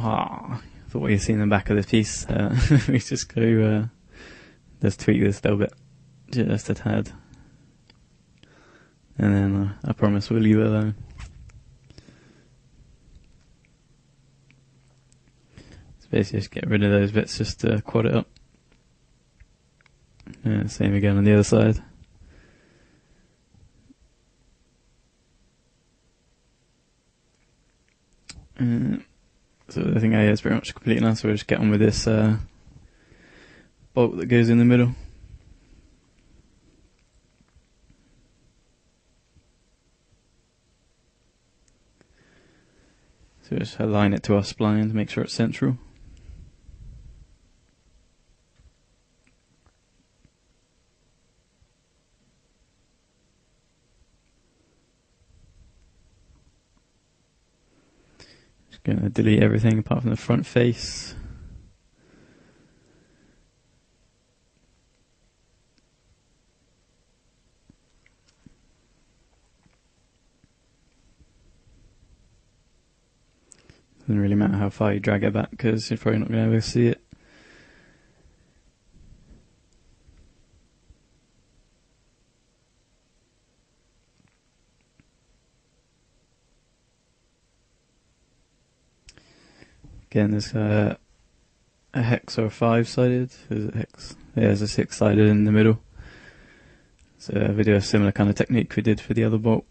thought you seen the back of this piece. We just go, just tweak this a little bit, just a tad. And then I promise we'll leave it alone. So basically just get rid of those bits just to quad it up. Same again on the other side. So I think it's pretty much complete now, so we'll just get on with this bolt that goes in the middle. So just align it to our spline to make sure it's central. Just going to delete everything apart from the front face. Doesn't really matter how far you drag it back because you're probably not going to be able to see it. Again, there's a hex or a 5-sided. Is it hex? Yeah, there's a 6-sided in the middle. So we do a similar kind of technique we did for the other bolt.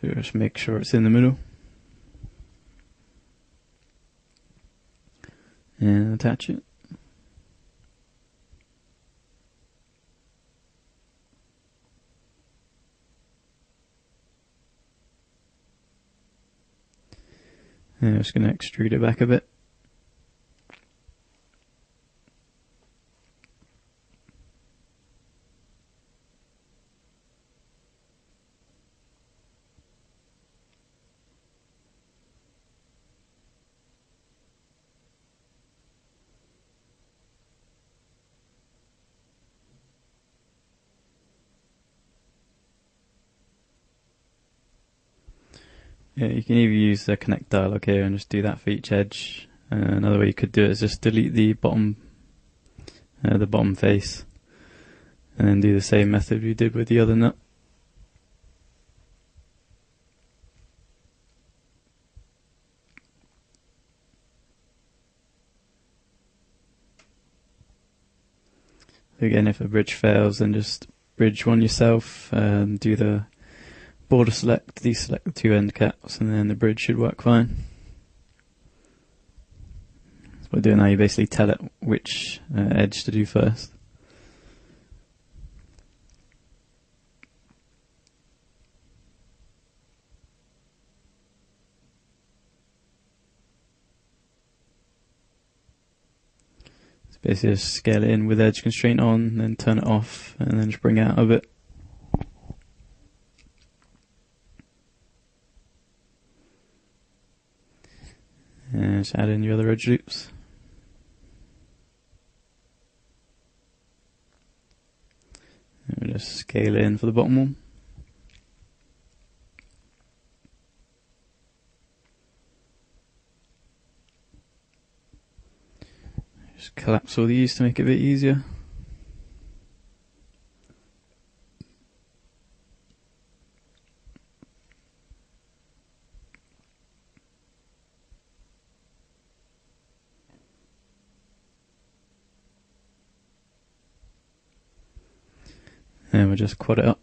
So just make sure it's in the middle. And attach it. And I'm just going to extrude it back a bit. Yeah, you can either use the connect dialog here and just do that for each edge. Another way you could do it is just delete the bottom face, and then do the same method we did with the other nut. Again, if a bridge fails, then just bridge one yourself, do the border select, deselect the 2 end caps, and then the bridge should work fine. So what we're doing now, you basically tell it which edge to do first. So basically just scale it in with edge constraint on, then turn it off, and then just bring it out of it. And just add in your other edge loops. And we'll just scale it in for the bottom one. Just collapse all these to make it a bit easier. And we'll just quad it up.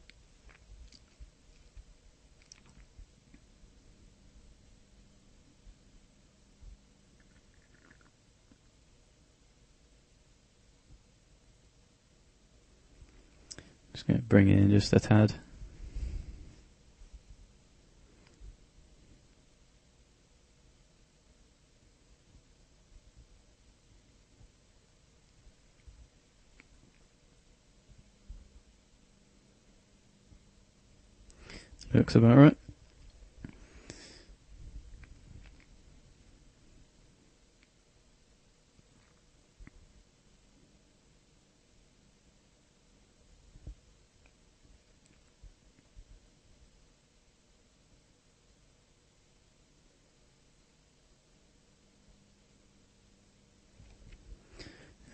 Just going to bring it in just a tad. Looks about right.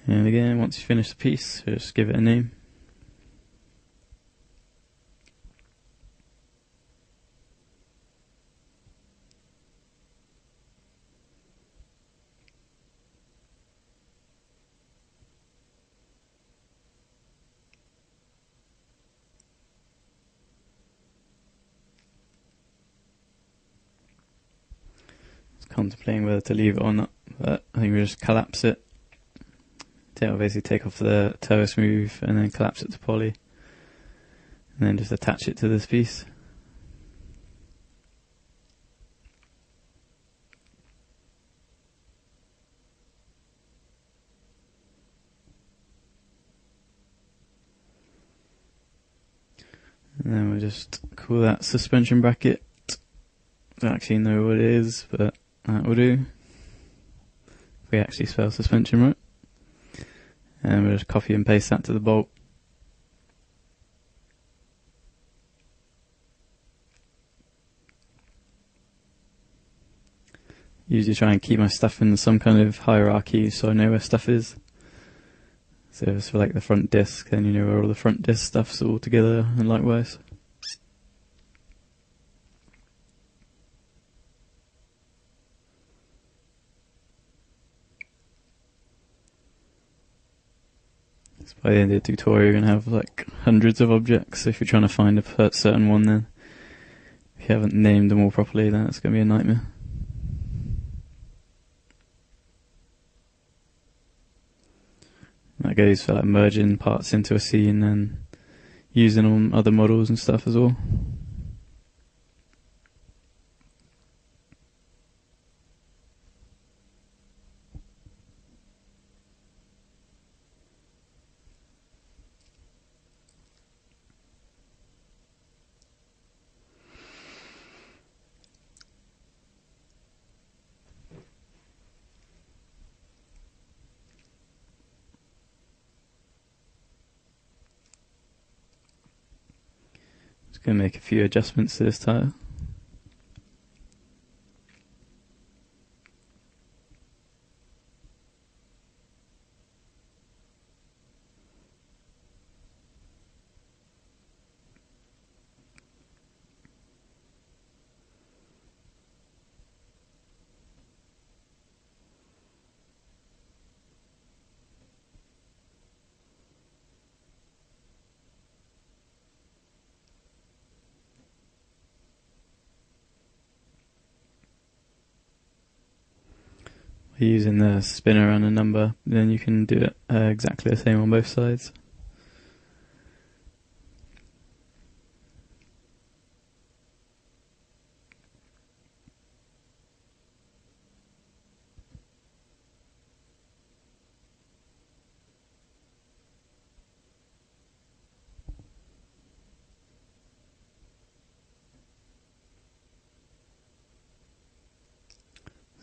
And again, once you finish the piece, just give it a name. Contemplating whether to leave it or not, but I think we'll just collapse it. Basically take off the turbo smooth and then collapse it to poly, and then just attach it to this piece. And then we'll just call that suspension bracket. Don't actually know what it is, but that will do. If we actually spell suspension right. And we'll just copy and paste that to the bolt. Usually try and keep my stuff in some kind of hierarchy so I know where stuff is. So if it's for like the front disc, then you know where all the front disc stuff's all together, and likewise. So by the end of the tutorial you're going to have like hundreds of objects. If you're trying to find a certain one, then if you haven't named them all properly, then it's going to be a nightmare. That goes for like merging parts into a scene and using on other models and stuff as well. Just going to make a few adjustments to this tire. Using the spinner and a number, then you can do it exactly the same on both sides.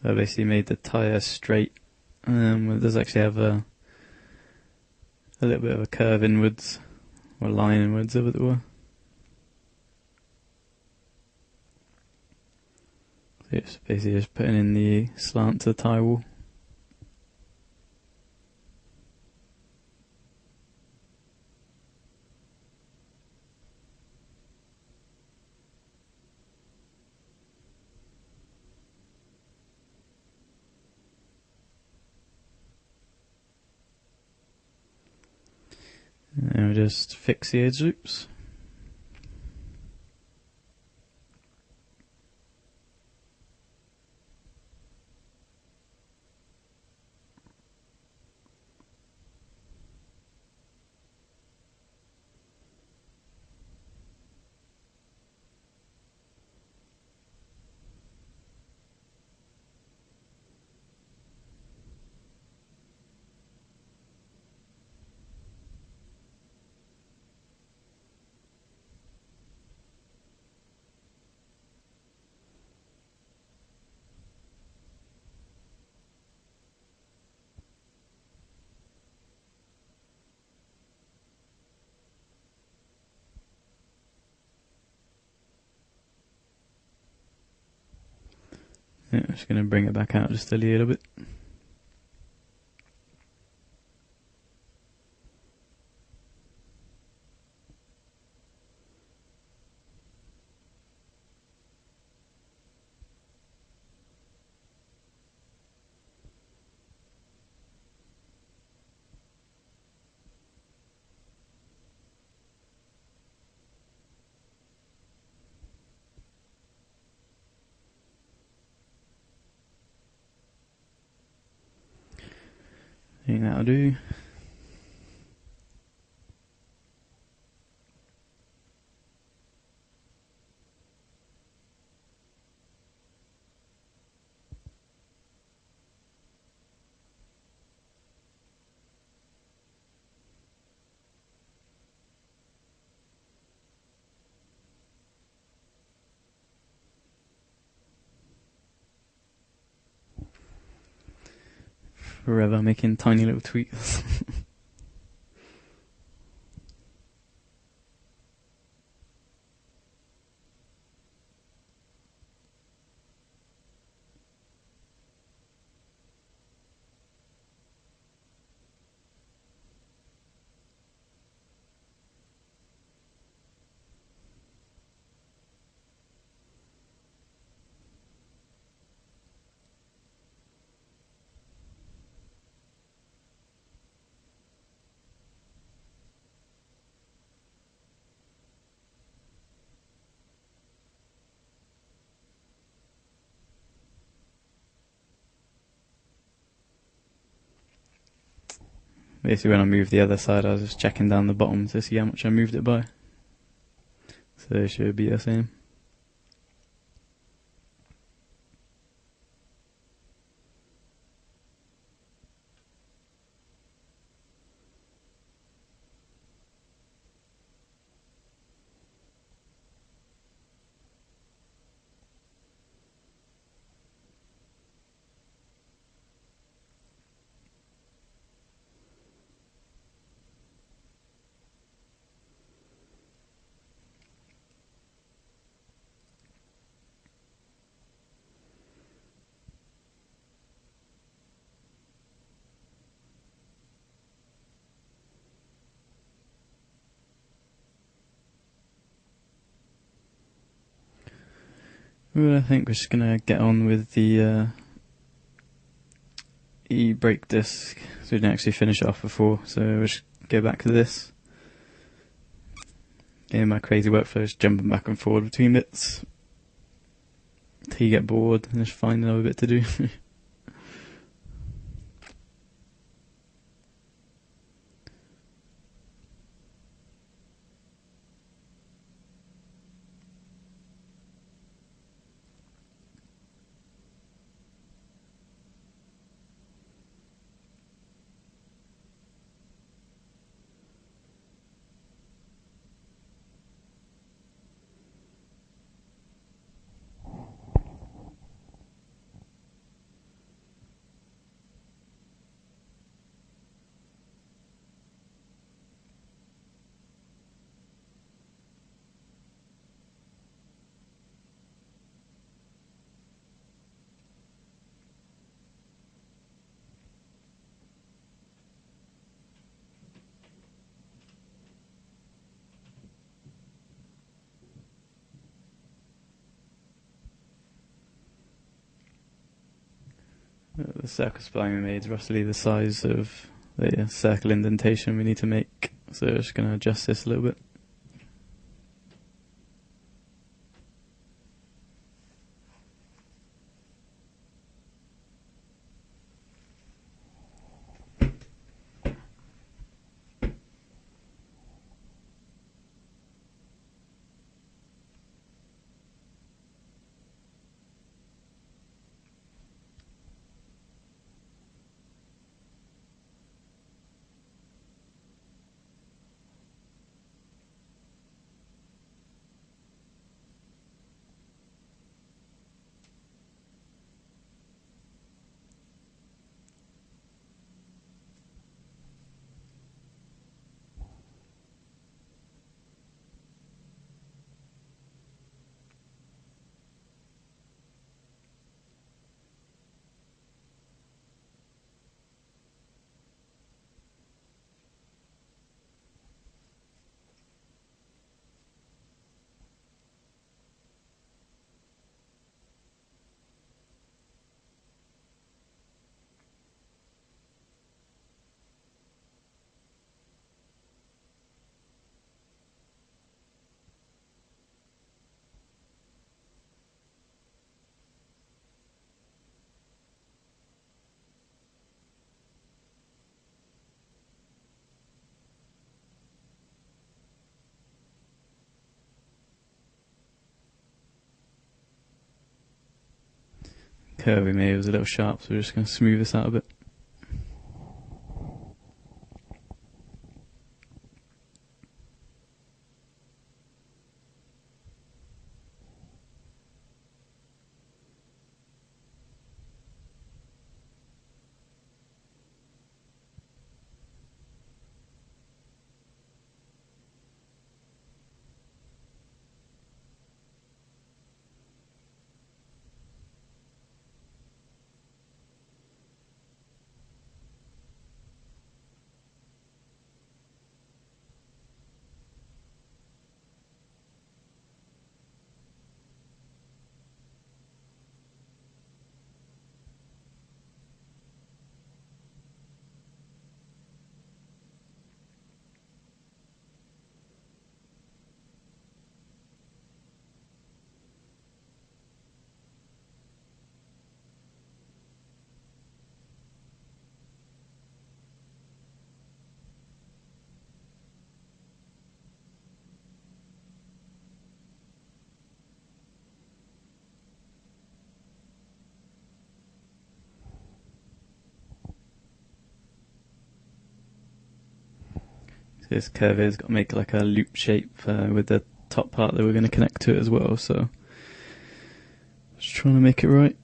So I basically made the tyre straight. It does actually have a little bit of a curve inwards, or line inwards, as it were. So it's basically just putting in the slant to the tyre wall. And we'll just fix the edge loops. Yeah, I'm just going to bring it back out just a little bit. I think that'll do. Forever making tiny little tweaks. Basically, when I moved the other side, I was just checking down the bottom to see how much I moved it by. So it should be the same. Well, I think we're just gonna get on with the e-brake disc, so we didn't actually finish it off before, so we'll just go back to this. In my crazy workflow, just jumping back and forward between bits till you get bored and just find another bit to do. The circle spline we made is roughly the size of the circle indentation we need to make, so I'm just going to adjust this a little bit. curve we made was a little sharp, so we're just going to smooth this out a bit. This curve here's got to make like a loop shape with the top part that we're going to connect to it as well, so just trying to make it right.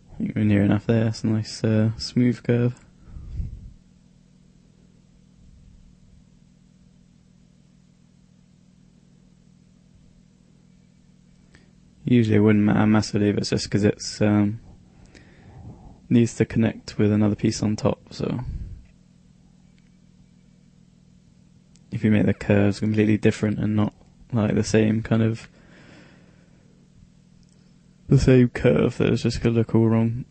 I think we're near enough there. It's a nice smooth curve. Usually it wouldn't matter massively, but it's just because it's needs to connect with another piece on top, so if you make the curves completely different and not like the same kind of the same curve, that it's just going to look all wrong.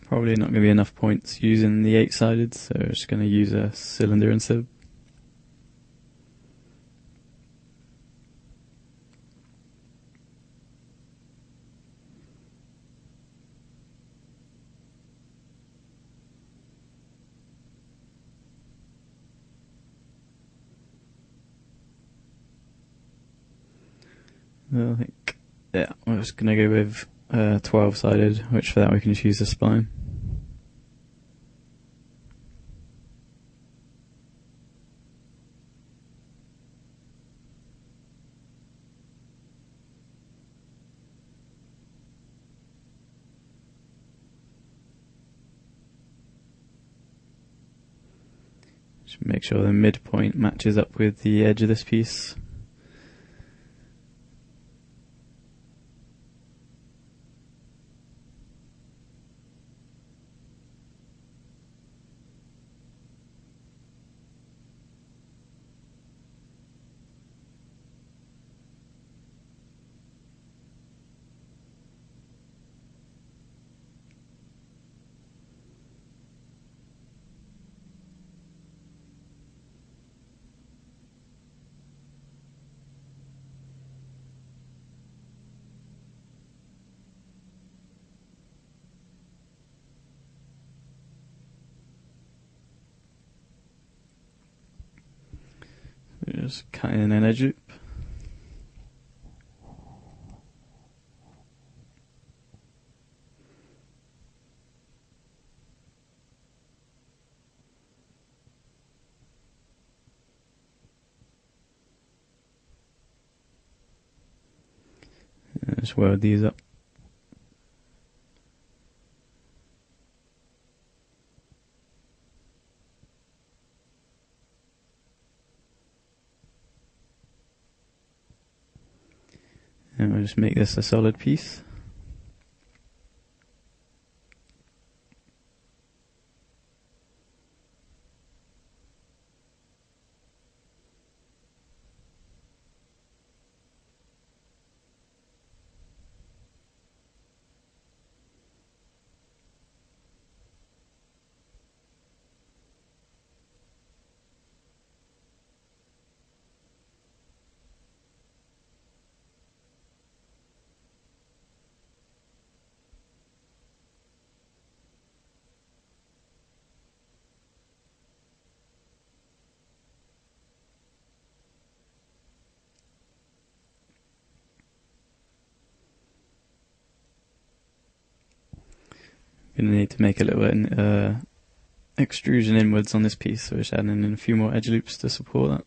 Probably not going to be enough points using the 8-sided, so we're just going to use a cylinder instead. I think, yeah, we're just going to go with 12-sided, which for that we can just use the spline. Just make sure the midpoint matches up with the edge of this piece. just cut in an edge loop. And just weld these up. And we'll just make this a solid piece. Going to need to make a little extrusion inwards on this piece, so we're just adding in a few more edge loops to support that.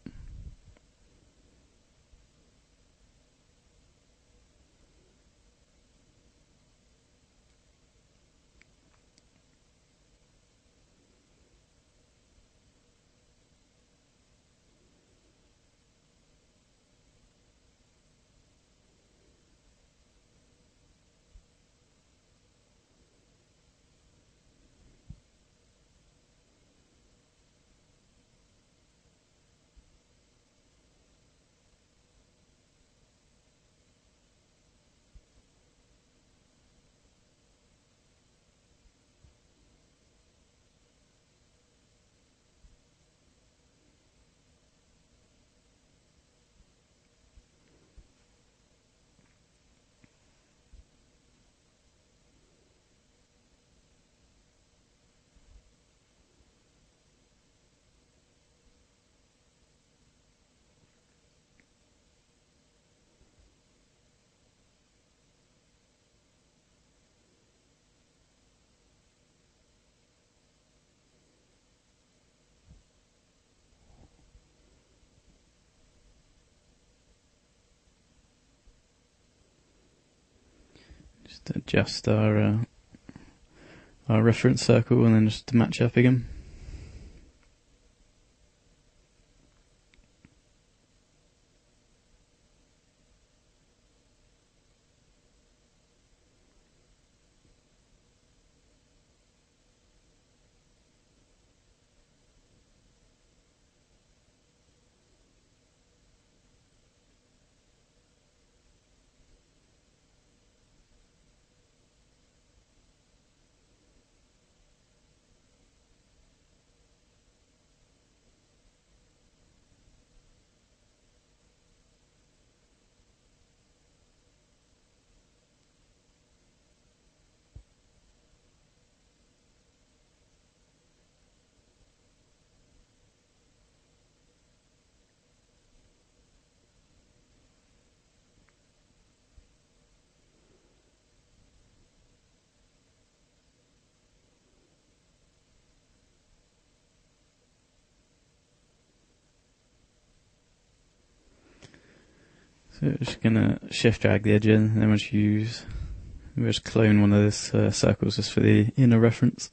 Just adjust our reference circle and then just to match up again. So we're just going to shift drag the edge in, and then we'll just clone one of these circles just for the inner reference.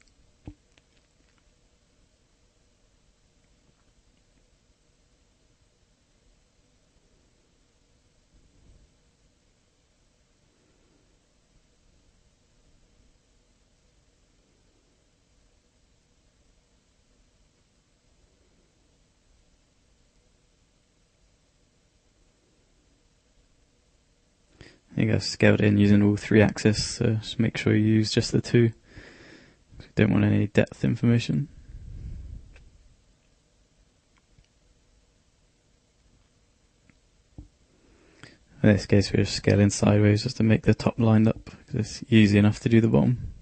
You guys scaled in using all 3 axes, so just make sure you use just the 2. We don't want any depth information. In this case we're just scaling sideways just to make the top lined up, because it's easy enough to do the bottom.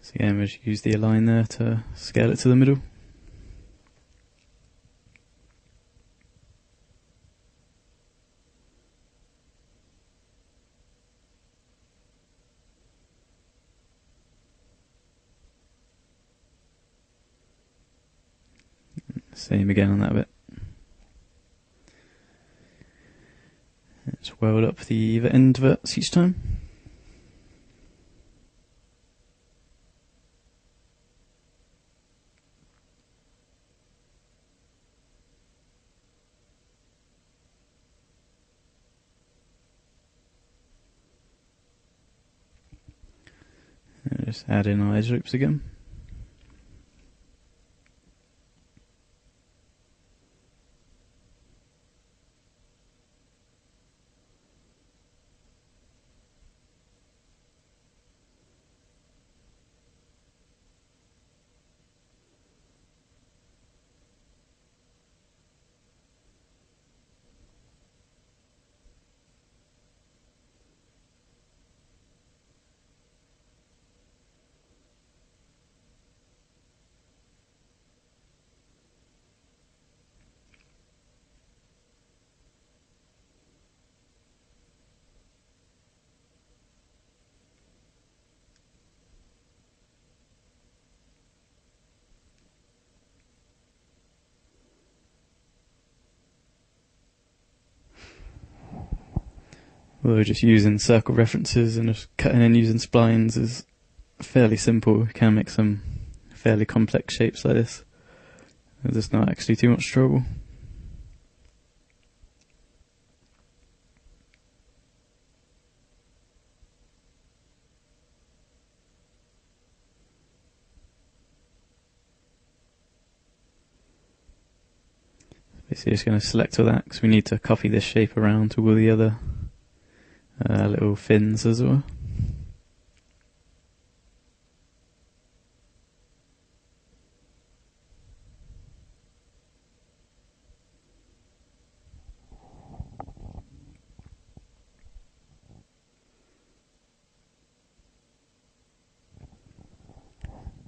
So again, we'll just use the align there to scale it to the middle. Same again on that bit. Let's weld up the end verts each time. And just add in our edge loops again. Although just using circle references and just cutting and using splines is fairly simple. You can make some fairly complex shapes like this. There's not actually too much trouble. Basically just going to select all that because we need to copy this shape around to all the other little fins as well.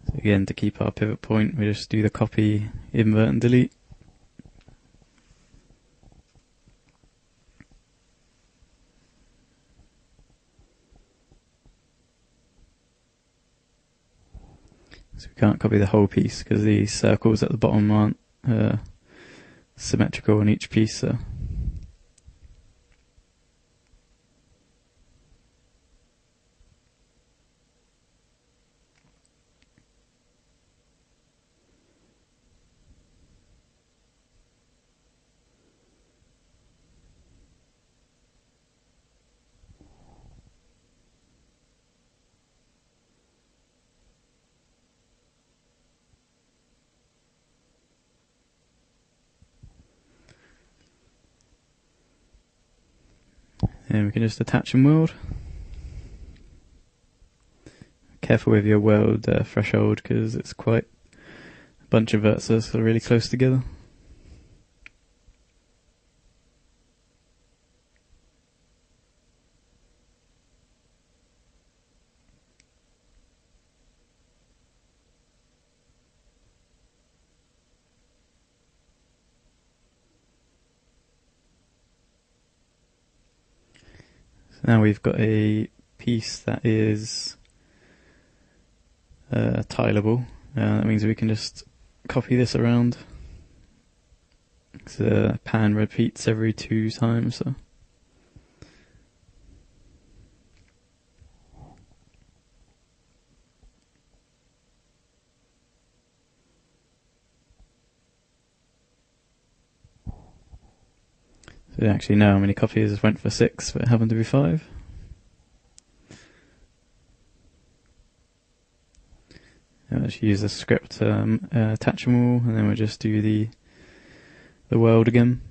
So again, to keep our pivot point, we just do the copy, invert and delete. So we can't copy the whole piece because the circles at the bottom aren't symmetrical on each piece. So and we can just attach and weld. Careful with your weld threshold because it's quite a bunch of verts that are really close together. So now we've got a piece that is tileable. That means we can just copy this around. The pan repeats every 2 times. So I don't actually know how many copies went for 6, but it happened to be 5. And let's use the script attach them all, and then we'll just do the weld again,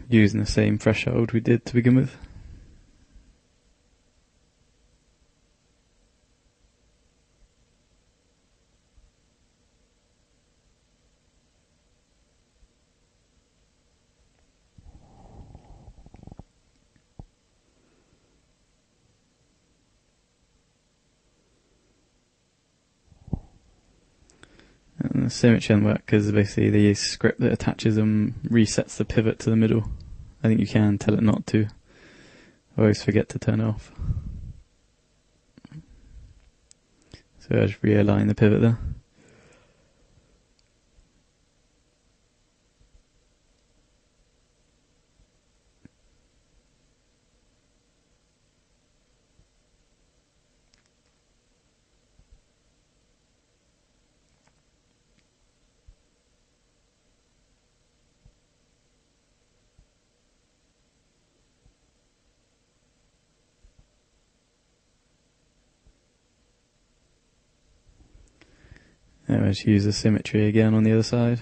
using the same threshold we did to begin with. Symmetry doesn't work because basically the script that attaches them resets the pivot to the middle. I think you can tell it not to. I always forget to turn it off. So I just realign the pivot there. Now I just use the symmetry again on the other side.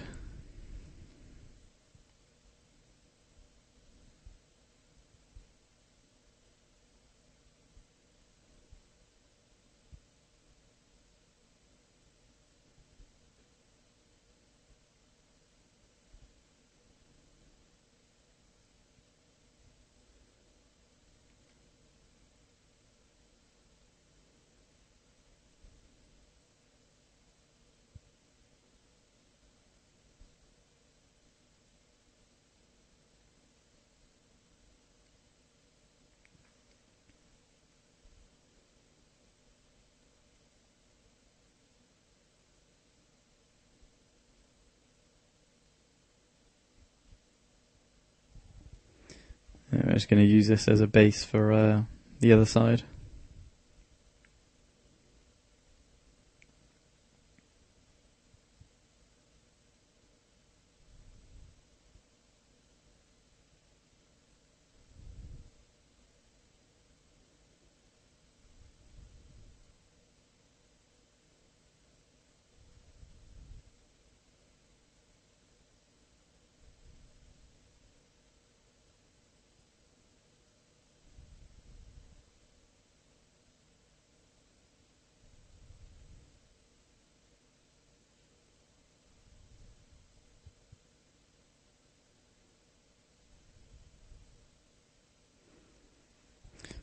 I'm just going to use this as a base for the other side.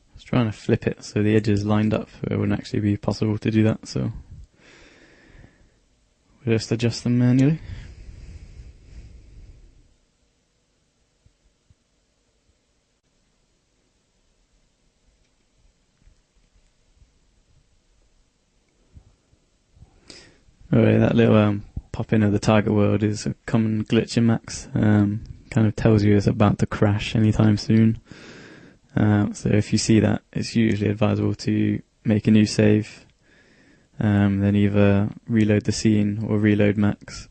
I was trying to flip it so the edges lined up. It wouldn't actually be possible to do that, so we'll just adjust them manually. Alright, that little pop-in of the target world is a common glitch in Macs. Kind of tells you it's about to crash anytime soon. So if you see that, it's usually advisable to make a new save, then either reload the scene or reload Macs,